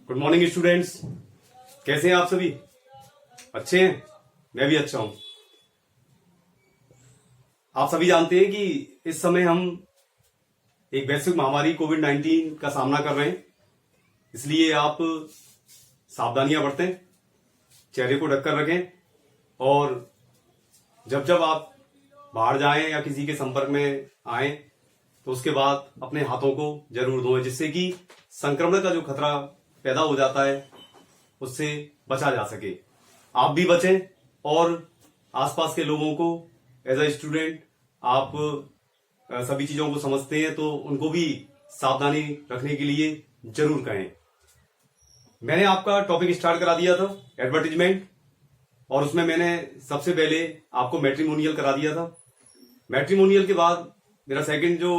Good morning students. कैसे हैं आप सभी? अच्छे हैं? मैं भी अच्छा हूं। आप सभी जानते हैं कि इस समय हम एक वैश्विक महामारी कोविड-19 का सामना कर रहे हैं, इसलिए आप सावधानियां बरतें, चेहरे को ढककर रखें और जब जब आप बाहर जाएं या किसी के संपर्क में आएं तो उसके बाद अपने हाथों को जरूर धोएं, जिससे कि संक्रमण का जो खतरा पैदा हो जाता है उससे बचा जा सके। आप भी बचें और आसपास के लोगों को एज अ स्टूडेंट आप सभी चीजों को समझते हैं तो उनको भी सावधानी रखने के लिए जरूर कहें। मैंने आपका टॉपिक स्टार्ट करा दिया था एडवर्टीजमेंट, और उसमें मैंने सबसे पहले आपको मैट्रिमोनियल करा दिया था। मैट्रिमोनियल के बाद मेरा सेकंड जो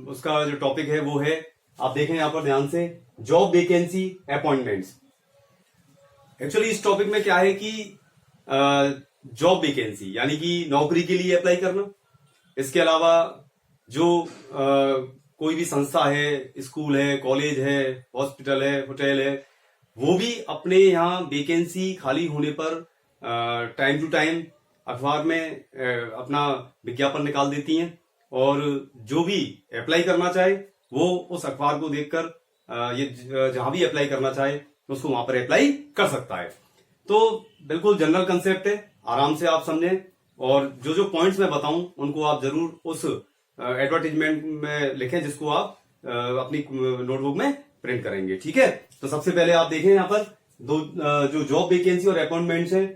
उसका जो टॉपिक है वो है, आप देखें यहां पर ध्यान से, जॉब वैकेंसी अपॉइंटमेंट्स। एक्चुअली इस टॉपिक में क्या है कि जॉब वैकेंसी यानी कि नौकरी के लिए अप्लाई करना, इसके अलावा जो कोई भी संस्था है, स्कूल है, कॉलेज है, हॉस्पिटल है, होटल है, वो भी अपने यहाँ वैकेंसी खाली होने पर टाइम टू टाइम अखबार में अपना विज्ञापन निकाल देती हैं, और जो भी अप्लाई करना चाहे वो उस अखबार को देखकर ये जहां भी अप्लाई करना चाहे उसको वहां पर अप्लाई कर सकता है। तो बिल्कुल जनरल कंसेप्ट है, आराम से आप समझें, और जो जो पॉइंट्स मैं बताऊं उनको आप जरूर उस एडवर्टीजमेंट में लिखें जिसको आप अपनी नोटबुक में प्रिंट करेंगे। ठीक है, तो सबसे पहले आप देखें यहाँ पर जो जॉब वैकेंसी और अपॉइंटमेंट्स हैं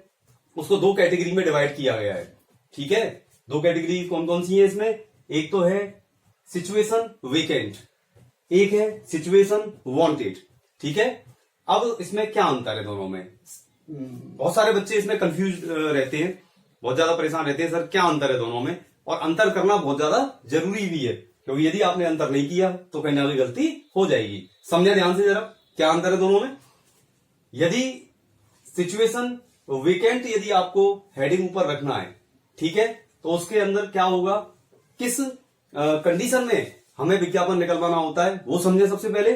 उसको दो कैटेगरी में डिवाइड किया गया है। ठीक है, दो कैटेगरी कौन कौन सी है इसमें? एक तो है सिचुएशन वेकेंट, एक है सिचुएशन वांटेड। ठीक है, अब इसमें क्या अंतर है दोनों में? बहुत सारे बच्चे इसमें कंफ्यूज रहते हैं, बहुत ज्यादा परेशान रहते हैं, सर क्या अंतर है दोनों में? और अंतर करना बहुत ज्यादा जरूरी भी है, क्योंकि यदि आपने अंतर नहीं किया तो कहीं ना कहीं गलती हो जाएगी। समझे ध्यान से जरा, क्या अंतर है दोनों में? यदि सिचुएशन वेकेंट यदि आपको हेडिंग ऊपर रखना है, ठीक है, तो उसके अंदर क्या होगा, किस कंडीशन में हमें विज्ञापन निकलवाना होता है वो समझे। सबसे पहले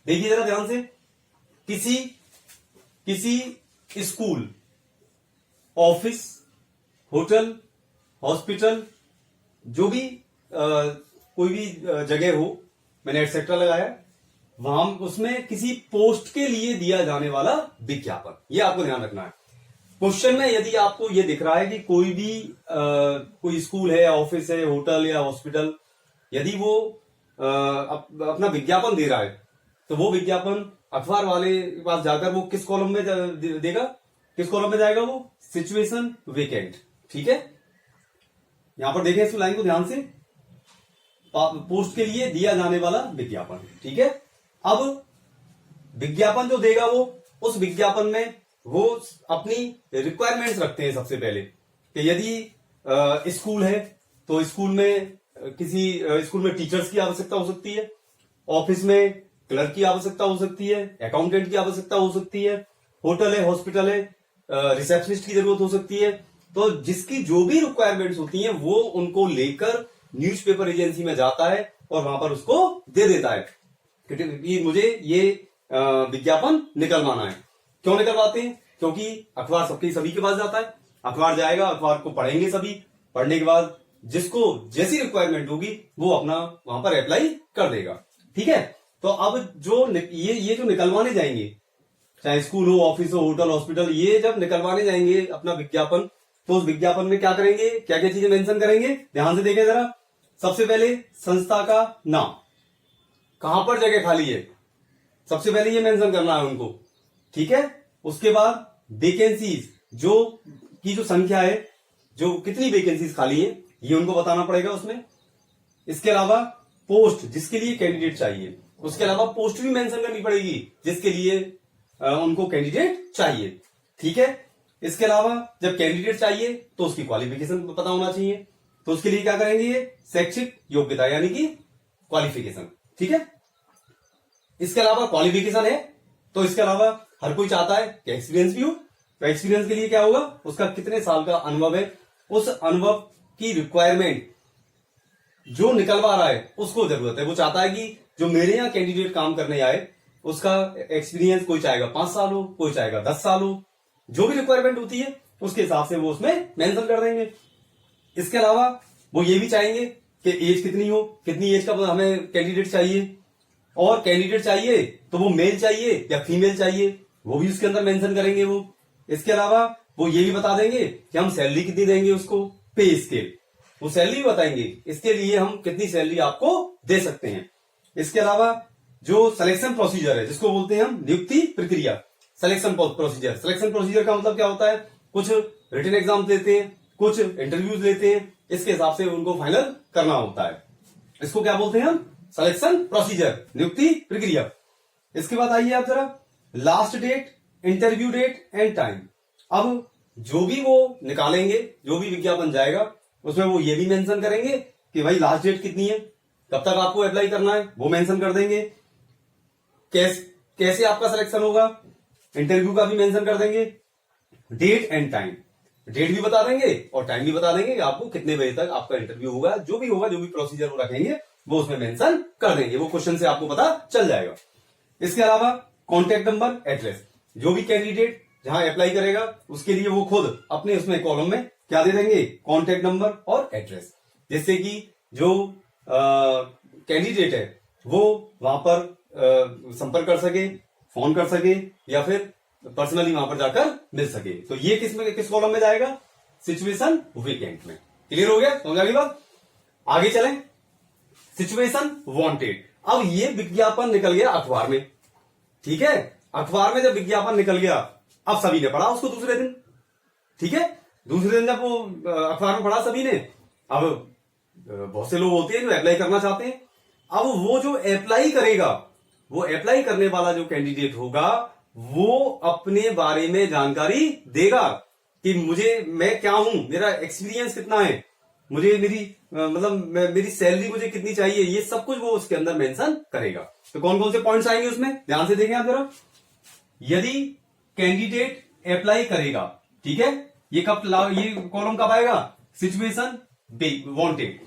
देखिए जरा ध्यान से, किसी स्कूल, ऑफिस, होटल, हॉस्पिटल, जो भी कोई भी जगह हो, मैंने एटसेट्रा लगाया, वहां उसमें किसी पोस्ट के लिए दिया जाने वाला विज्ञापन, ये आपको ध्यान रखना है। क्वेश्चन में यदि आपको ये दिख रहा है कि कोई भी कोई स्कूल है, ऑफिस है, होटल या हॉस्पिटल, यदि वो अपना विज्ञापन दे रहा है तो वो विज्ञापन अखबार वाले के पास जाकर वो किस कॉलम में देगा, किस कॉलम में जाएगा? वो सिचुएशन वेकेंट। ठीक है, यहां पर देखें इस लाइन को ध्यान से, पोस्ट के लिए दिया जाने वाला विज्ञापन। ठीक है, अब विज्ञापन जो देगा वो उस विज्ञापन में वो अपनी रिक्वायरमेंट्स रखते हैं सबसे पहले, कि यदि स्कूल है तो स्कूल में किसी स्कूल में टीचर्स की आवश्यकता हो सकती है, ऑफिस में क्लर्क की आवश्यकता हो सकती है, अकाउंटेंट की आवश्यकता हो सकती है, होटल है, हॉस्पिटल है, रिसेप्शनिस्ट की जरूरत हो सकती है। तो जिसकी जो भी रिक्वायरमेंट्स होती हैं वो उनको लेकर न्यूज़पेपर एजेंसी में जाता है और वहां पर उसको दे देता है कि मुझे ये विज्ञापन निकलवाना है। क्यों निकलवाते हैं? क्योंकि अखबार सबके सभी के पास जाता है, अखबार जाएगा, अखबार को पढ़ेंगे सभी, पढ़ने के बाद जिसको जैसी रिक्वायरमेंट होगी वो अपना वहां पर अप्लाई कर देगा। ठीक है, तो अब जो ये जो निकलवाने जाएंगे, चाहे स्कूल हो, ऑफिस हो, होटल, हॉस्पिटल, ये जब निकलवाने जाएंगे अपना विज्ञापन, तो उस विज्ञापन में क्या करेंगे, क्या क्या चीजें मेंशन करेंगे? ध्यान से देखें जरा। सबसे पहले संस्था का नाम, कहां पर जगह खाली है, सबसे पहले ये मेंशन करना है उनको। ठीक है, उसके बाद वैकेंसीज, जो संख्या है, जो कितनी वैकेंसीज खाली है ये उनको बताना पड़ेगा उसमें। इसके अलावा पोस्ट, जिसके लिए कैंडिडेट चाहिए, उसके अलावा पोस्ट भी मेंशन करनी पड़ेगी जिसके लिए उनको कैंडिडेट चाहिए। ठीक है, इसके अलावा जब कैंडिडेट चाहिए तो उसकी क्वालिफिकेशन पता होना चाहिए, तो उसके लिए क्या करेंगे, ये शैक्षिक योग्यता यानी कि क्वालिफिकेशन। ठीक है, इसके अलावा क्वालिफिकेशन है तो इसके अलावा हर कोई चाहता है कि एक्सपीरियंस भी हो, तो एक्सपीरियंस के लिए क्या होगा, उसका कितने साल का अनुभव है, उस अनुभव की रिक्वायरमेंट जो निकलवा रहा है उसको जरूरत है। वो चाहता है कि जो मेरे यहाँ कैंडिडेट काम करने आए उसका एक्सपीरियंस कोई चाहेगा 5 साल हो, कोई चाहेगा 10 साल हो, जो भी रिक्वायरमेंट होती है उसके हिसाब से वो उसमें मेंशन कर देंगे। इसके अलावा वो ये भी चाहेंगे कि एज कितनी हो, कितनी एज का हमें कैंडिडेट चाहिए, और कैंडिडेट चाहिए तो वो मेल चाहिए या फीमेल चाहिए, वो भी उसके अंदर मेंशन करेंगे वो। इसके अलावा वो ये भी बता देंगे कि हम सैलरी कितनी देंगे उसको, पे स्केल, वो सैलरी भी बताएंगे, इसके लिए हम कितनी सैलरी आपको दे सकते हैं। इसके अलावा जो सिलेक्शन प्रोसीजर है, जिसको बोलते हैं हम नियुक्ति प्रक्रिया, सिलेक्शन प्रोसीजर का मतलब क्या होता है, कुछ रिटन एग्जाम लेते हैं, कुछ इंटरव्यूज लेते हैं, इसके हिसाब से उनको फाइनल करना होता है। इसको क्या बोलते हैं हम, सिलेक्शन प्रोसीजर, नियुक्ति प्रक्रिया। इसके बाद आइए आप जरा last date, interview date and time. अब जो भी वो निकालेंगे, जो भी विज्ञापन जाएगा, उसमें वो ये भी मेंशन करेंगे कि भाई लास्ट डेट कितनी है, कब तक आपको अप्लाई करना है, वो मेंशन कर देंगे। कैसे आपका सिलेक्शन होगा, इंटरव्यू का भी मेंशन कर देंगे। डेट एंड टाइम, डेट भी बता देंगे और टाइम भी बता देंगे कि आपको कितने बजे तक आपका इंटरव्यू होगा, जो भी प्रोसीजर वो रखेंगे वो उसमें मेंशन कर देंगे, वो क्वेश्चन से आपको पता चल जाएगा। इसके अलावा कॉन्टेक्ट नंबर, एड्रेस, जो भी कैंडिडेट जहां अप्लाई करेगा उसके लिए वो खुद अपने उसमें कॉलम में क्या दे देंगे, कॉन्टेक्ट नंबर और एड्रेस, जिससे कि जो कैंडिडेट है वो वहां पर संपर्क कर सके, फोन कर सके या फिर पर्सनली वहां पर जाकर मिल सके। तो ये किस कॉलम में जाएगा, सिचुएशन वेकेंट में। क्लियर हो गया, समझ आ गई बात। आगे चलें, सिचुएशन वांटेड। अब ये विज्ञापन निकल गया अखबार में, ठीक है, अखबार में जब विज्ञापन निकल गया, अब सभी ने पढ़ा उसको दूसरे दिन, ठीक है, दूसरे दिन जब वो अखबार में पढ़ा सभी ने, अब बहुत से लोग होते हैं जो अप्लाई करना चाहते हैं। अब वो जो अप्लाई करेगा, वो अप्लाई करने वाला जो कैंडिडेट होगा वो अपने बारे में जानकारी देगा कि मैं क्या हूं, मेरा एक्सपीरियंस कितना है, मुझे मेरी सैलरी मुझे कितनी चाहिए, ये सब कुछ वो उसके अंदर मेंशन करेगा। तो कौन कौन से पॉइंट्स आएंगे उसमें, ध्यान से देखें आप जरा। यदि कैंडिडेट अप्लाई करेगा, ठीक है, ये कॉलम कब आएगा, सिचुएशन वांटेड।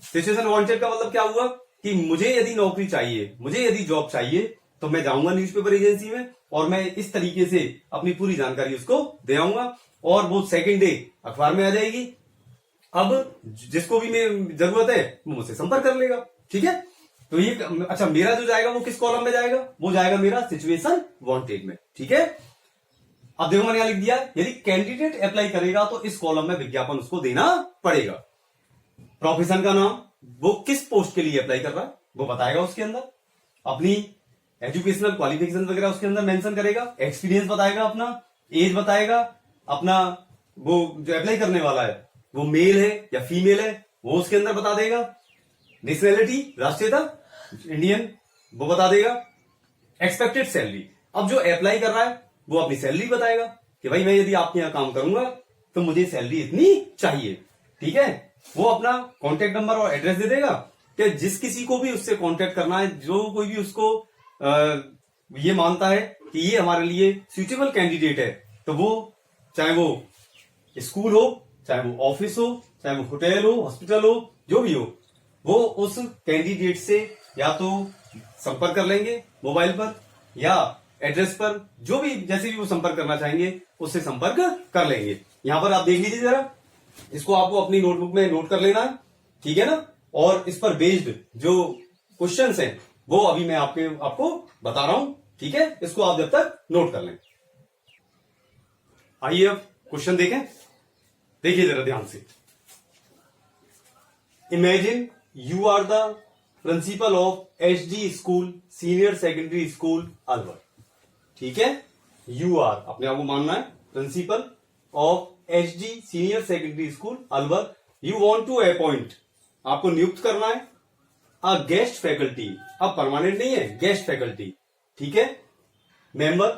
सिचुएशन वांटेड का मतलब क्या हुआ कि मुझे यदि नौकरी चाहिए, मुझे यदि जॉब चाहिए, तो मैं जाऊंगा न्यूज़पेपर एजेंसी में और मैं इस तरीके से अपनी पूरी जानकारी उसको दे आऊंगा और वो सेकंड डे अखबार में आ जाएगी। अब जिसको भी जरूरत है वो मुझसे संपर्क कर लेगा, ठीक है। तो ये अच्छा, मेरा जो जाएगा वो किस कॉलम में जाएगा, वो जाएगा मेरा सिचुएशन वांटेड में, ठीक है। अब देखो मैंने यहां लिख दिया, यदि कैंडिडेट अप्लाई करेगा तो इस कॉलम में विज्ञापन उसको देना पड़ेगा। प्रोफेशन का नाम, वो किस पोस्ट के लिए अप्लाई कर रहा है वो बताएगा उसके अंदर, अपनी एजुकेशनल क्वालिफिकेशन वगैरह उसके अंदर मेंशन करेगा, एक्सपीरियंस बताएगा, अपना एज बताएगा, अपना वो जो अप्लाई करने वाला है वो मेल है या फीमेल है वो उसके अंदर बता देगा, नेशनैलिटी, राष्ट्रीयता इंडियन, वो बता देगा, एक्सपेक्टेड सैलरी, अब जो अप्लाई कर रहा है वो अपनी सैलरी बताएगा कि भाई मैं यदि आपके यहां काम करूंगा तो मुझे सैलरी इतनी चाहिए, ठीक है। वो अपना कॉन्टेक्ट नंबर और एड्रेस दे देगा कि जिस किसी को भी उससे कॉन्टेक्ट करना है, जो कोई भी उसको ये मानता है कि ये हमारे लिए सुटेबल कैंडिडेट है, तो वो चाहे वो स्कूल हो, चाहे वो ऑफिस हो, चाहे वो होटल हो, हॉस्पिटल हो, जो भी हो, वो उस कैंडिडेट से या तो संपर्क कर लेंगे मोबाइल पर या एड्रेस पर, जो भी जैसे भी वो संपर्क करना चाहेंगे उससे संपर्क कर लेंगे। यहां पर आप देख लीजिए जरा, इसको आपको अपनी नोटबुक में नोट कर लेना है, ठीक है ना। और इस पर बेस्ड जो क्वेश्चंस हैं वो अभी मैं आपको बता रहा हूं, ठीक है, इसको आप जब तक नोट कर लें। आइए अब क्वेश्चन देखें, देखिए जरा ध्यान से। Imagine you are the principal of HD school senior secondary school Alwar, ठीक है, यू आर अपने आप को मानना है, principal of HD senior secondary school Alwar, you want to appoint, आपको नियुक्त करना है, अ गेस्ट फैकल्टी, अब परमानेंट नहीं है, गेस्ट फैकल्टी, ठीक है, member,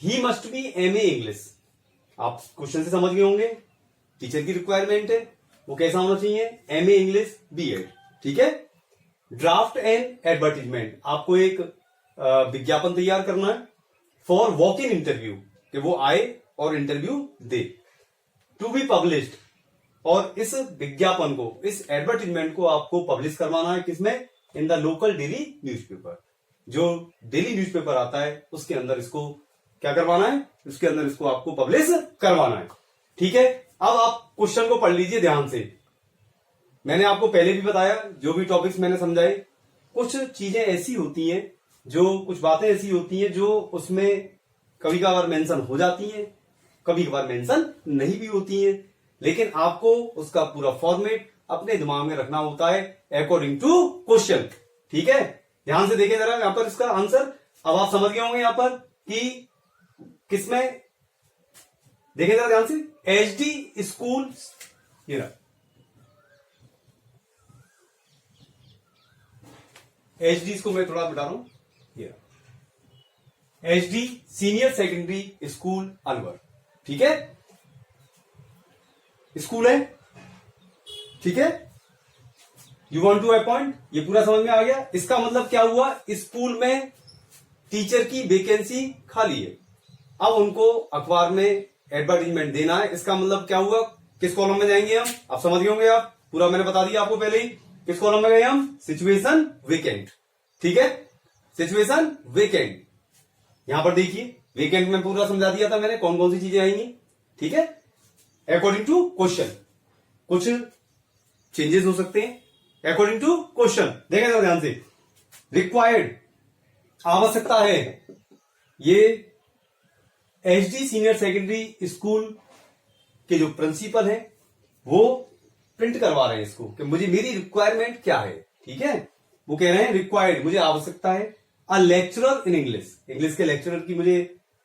he must be MA English, आप क्वेश्चन से समझ गए होंगे, टीचर की रिक्वायरमेंट है, वो कैसा होना चाहिए, एमए इंग्लिश बीएड, ठीक है। ड्राफ्ट एंड एडवर्टीजमेंट, आपको एक विज्ञापन तैयार करना है फॉर वॉक इन इंटरव्यू, कि वो आए और इंटरव्यू दे, टू बी पब्लिश्ड, और इस विज्ञापन को, इस एडवर्टीजमेंट को आपको पब्लिश करवाना है किसमें, in the local daily newspaper, जो डेली न्यूज़पेपर आता है उसके अंदर इसको क्या करवाना है, उसके अंदर इसको आपको पब्लिश करवाना है। ठीक है, अब आप क्वेश्चन को पढ़ लीजिए ध्यान से। मैंने आपको पहले भी बताया, जो भी टॉपिक्स मैंने समझाए, कुछ चीजें ऐसी होती हैं, जो कुछ बातें ऐसी होती हैं जो उसमें कभी कभार मेंशन हो जाती हैं, कभी कभार मेंशन नहीं भी होती हैं, लेकिन आपको उसका पूरा फॉर्मेट अपने दिमाग में रखना होता है अकॉर्डिंग टू क्वेश्चन। ठीक है, ध्यान से देखिए जरा यहां पर इसका आंसर। अब आप समझ गए होंगे यहां पर कि किसमें, देखिए जरा ध्यान से, एचडी स्कूल, ये रहा एचडी, इसको मैं थोड़ा बता रहा हूं, ये HD senior secondary school Alwar. ठीक है, स्कूल है। ठीक है, यू वांट टू अपॉइंट, ये पूरा समझ में आ गया। इसका मतलब क्या हुआ, स्कूल में टीचर की वैकेंसी खाली है, अब उनको अखबार में एडवर्टीजमेंट देना है। इसका मतलब क्या हुआ, किस कॉलम में जाएंगे हम, आप समझ गए होंगे, आप पूरा मैंने बता दिया आपको पहले ही। किस कॉलम में गए हम, सिचुएशन वेकेंट। ठीक है, सिचुएशन वेकेंट, यहां पर देखिए वेकेंट में पूरा समझा दिया था मैंने, कौन कौन सी चीजें आएंगी। ठीक है, अकॉर्डिंग टू क्वेश्चन कुछ चेंजेस हो सकते हैं अकॉर्डिंग टू क्वेश्चन। देखें जरा ध्यान से, रिक्वायर्ड आवश्यकता है, ये एचडी सीनियर सेकेंडरी स्कूल के जो प्रिंसिपल हैं वो प्रिंट करवा रहे हैं इसको कि मुझे, मेरी रिक्वायरमेंट क्या है। ठीक है, वो कह रहे हैं रिक्वायर्ड, मुझे आवश्यकता है, a lecturer in English, English के लेक्चरर की मुझे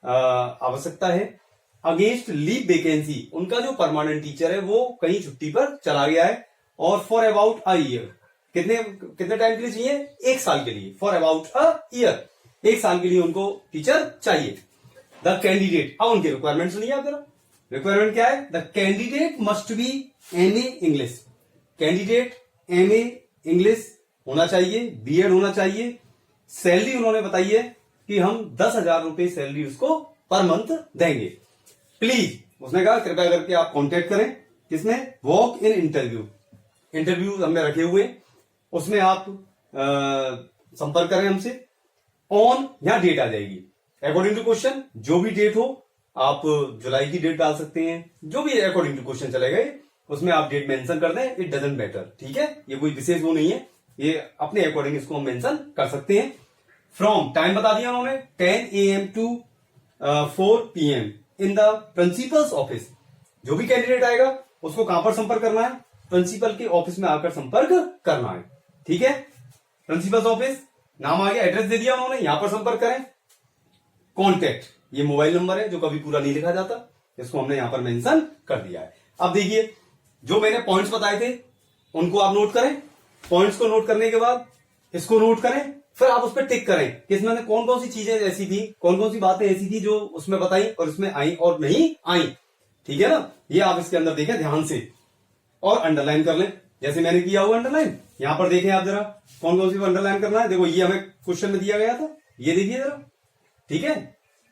आवश्यकता है, अगेंस्ट लीव वैकेंसी, उनका जो परमानेंट टीचर है वो कहीं छुट्टी पर चला गया है, और फॉर अबाउट अ ईयर, कितने टाइम के लिए चाहिए, 1 साल के लिए, फॉर अबाउट अ ईयर, 1 साल के लिए उनको टीचर चाहिए। द कैंडिडेट, अब उनकी रिक्वायरमेंट सुनिए आप जरा, रिक्वायरमेंट क्या है, the candidate must be MA English, candidate MA English होना चाहिए, बीएड होना चाहिए। सैलरी उन्होंने बताई है कि हम 10,000 रुपए सैलरी उसको पर मंथ देंगे। प्लीज, उसने कहा कृपया करके आप कांटेक्ट करें, किसमें, वॉक इन इंटरव्यू, इंटरव्यू हमने रखे हुए, उसमें आप संपर्क करें हमसे। ऑन, यहां डेट आ जाएगी अकॉर्डिंग टू क्वेश्चन, जो भी डेट हो, आप जुलाई की डेट डाल सकते हैं, जो भी अकॉर्डिंग टू क्वेश्चन चले गए उसमें आप डेट मेंशन कर दें, इट डजंट मैटर। ठीक है, ये कोई विशेष वो नहीं है, ये अपने अकॉर्डिंग इसको हम मेंशन कर सकते हैं। फ्रॉम, टाइम बता दिया उन्होंने, 10 AM to 4 PM in the principal's office. जो भी कैंडिडेट आएगा उसको कहां पर संपर्क करना है, प्रिंसिपल के ऑफिस में आकर संपर्क करना है। ठीक है, प्रिंसिपल्स ऑफिस, नाम आ गया, एड्रेस दे दिया उन्होंने, यहां पर संपर्क करें। कॉन्टेक्ट, ये मोबाइल नंबर है जो कभी पूरा नहीं लिखा जाता, इसको हमने यहां पर मेंशन कर दिया है। अब देखिए, जो मैंने पॉइंट्स बताए थे उनको आप नोट करें, पॉइंट्स को नोट करने के बाद इसको नोट करें, फिर आप उस पर टिक करें कि इसमें कौन कौन सी चीजें ऐसी थी, कौन कौन सी बातें ऐसी थी जो उसमें बताई और इसमें आई और नहीं आई। ठीक है ना, ये आप इसके अंदर देखें ध्यान से, और अंडरलाइन कर लें जैसे मैंने किया हुआ अंडरलाइन। यहां पर देखें आप जरा, कौन कौन सी अंडरलाइन करना है। देखो, ये हमें क्वेश्चन में दिया गया था, ये देखिए जरा। ठीक है,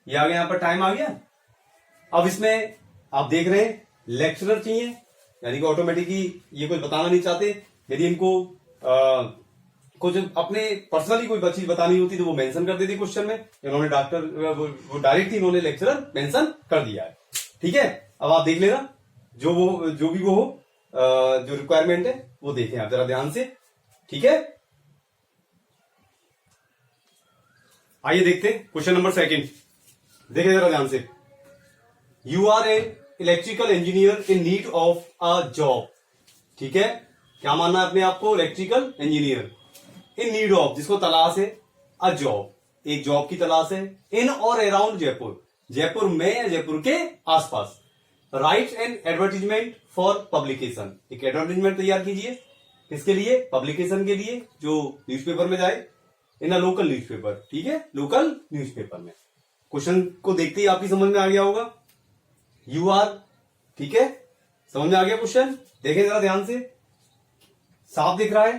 ये आ गया, यहां पर टाइम आ गया। अब इसमें आप देख रहे हैं लेक्चरर चाहिए, यानी कि ऑटोमेटिकली ये कुछ बताना नहीं चाहते, यदि इनको कुछ अपने पर्सनली कोई चीज बतानी होती तो वो मेंशन कर देती क्वेश्चन में। इन्होंने डॉक्टर वो डायरेक्टली इन्होंने लेक्चरर मेंशन कर दिया है। ठीक है, अब आप देख लेना, जो भी वो हो, जो रिक्वायरमेंट है वो देखें आप जरा ध्यान से। ठीक है, आइए देखते हैं क्वेश्चन नंबर 2। देखें जरा ध्यान से, you are a electrical engineer in need of a job. ठीक है, क्या मानना है अपने आप को, electrical engineer in need of, जिसको तलाश है, अ जॉब, एक जॉब की तलाश है, इन और अराउंड जयपुर, जयपुर में या जयपुर के आसपास। Right N advertisement for publication, एक एडवर्टीजमेंट तैयार कीजिए, किसके लिए, पब्लिकेशन के लिए, जो न्यूज़पेपर में जाए, इन अ लोकल न्यूज़पेपर। ठीक है, लोकल न्यूज़पेपर में। क्वेश्चन को देखते ही आपकी समझ में आ गया होगा, यू आर। ठीक है, समझ में आ गया क्वेश्चन। देखें जरा ध्यान से, साफ दिख रहा है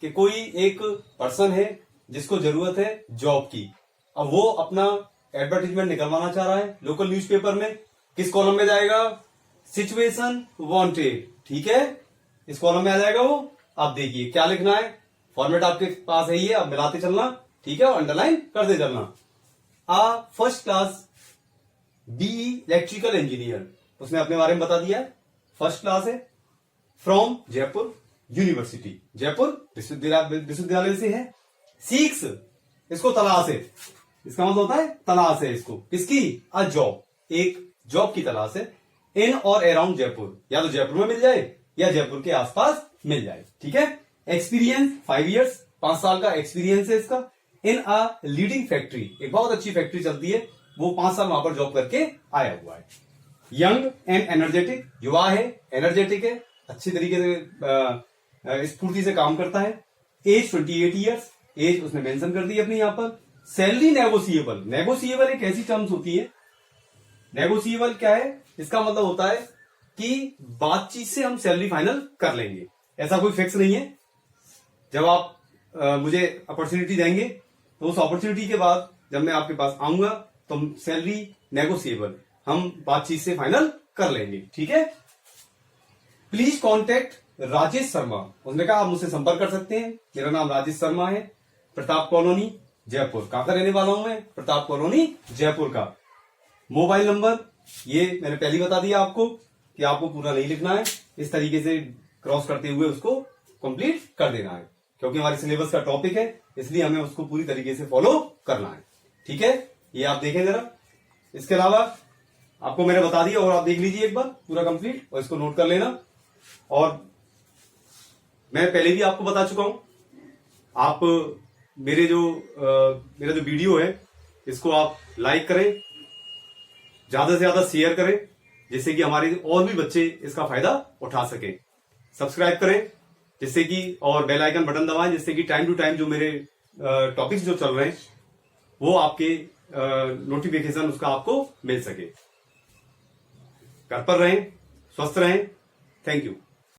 कि कोई एक पर्सन है जिसको जरूरत है जॉब की, अब वो अपना एडवर्टीजमेंट निकलवाना चाह रहा है लोकल न्यूज़पेपर में। किस कॉलम में जाएगा, सिचुएशन वांटेड। ठीक है, इस कॉलम में आ जाएगा वो। आप देखिए क्या लिखना है, फॉर्मेट आपके पास है, ये आप मिलाते चलना। ठीक है, और अंडरलाइन करते चलना। A first class BE electrical engineer, उसने अपने बारे में बता दिया है, फर्स्ट क्लास है, फ्रॉम जयपुर यूनिवर्सिटी, जयपुर विश्वविद्यालय से है। सीक्स, इसको तलाश है, इसका मतलब होता है तलाश है इसको, किसकी? अ जॉब, एक जॉब की तलाश है, इन और अराउंड जयपुर, या तो जयपुर में मिल जाए या जयपुर के आसपास मिल जाए, ठीक है। एक्सपीरियंस 5 इयर्स, 5 साल का एक्सपीरियंस है इसका। इन अ लीडिंग फैक्ट्री, एक बहुत अच्छी फैक्ट्री चलती है, वो 5 साल वहां पर जॉब करके आया हुआ है। यंग एंड एनर्जेटिक, युवा है, एनर्जेटिक है, अच्छी तरीके से स्फूर्ति से काम करता है। एज 28 इयर्स, एज उसने मेंशन कर दी अपनी यहां पर। सैलरी नेगोशिएबल, नेगोशिएबल एक ऐसी टर्म्स होती है, नेगोशिएबल क्या है, इसका मतलब होता है कि बातचीत से हम सैलरी फाइनल कर लेंगे, ऐसा कोई फिक्स नहीं है। जब आप मुझे अपॉर्चुनिटी देंगे तो उस अपॉर्चुनिटी के बाद जब मैं आपके पास आऊंगा तो सैलरी नेगोशिएबल, हम बातचीत से फाइनल कर लेंगे, ठीक है। प्लीज कॉन्टेक्ट राजेश शर्मा, उसने कहा आप मुझसे संपर्क कर सकते हैं, मेरा नाम राजेश शर्मा है, प्रताप कॉलोनी जयपुर, कहां का रहने वाला हूं मैं? प्रताप कॉलोनी जयपुर का। मोबाइल नंबर ये मैंने पहले बता दिया आपको कि आपको पूरा नहीं लिखना है, इस तरीके से क्रॉस करते हुए उसको कंप्लीट कर देना है, क्योंकि हमारे सिलेबस का टॉपिक है, इसलिए हमें उसको पूरी तरीके से फॉलो करना है, ठीक है। ये आप देखें जरा, इसके अलावा आपको मैंने बता दिया, और आप देख लीजिए एक बार पूरा कंप्लीट, और इसको नोट कर लेना। और मैं पहले भी आपको बता चुका हूं, आप मेरा जो वीडियो है इसको आप लाइक करें, ज्यादा से ज्यादा शेयर करें, जिससे कि हमारे और भी बच्चे इसका फायदा उठा सकें। सब्सक्राइब करें जिससे कि, और बेल आइकन बटन दबाएं, जिससे कि टाइम टू टाइम जो मेरे टॉपिक्स जो चल रहे हैं वो आपके नोटिफिकेशन उसका आपको मिल सके। घर पर रहें, स्वस्थ रहें। Thank you.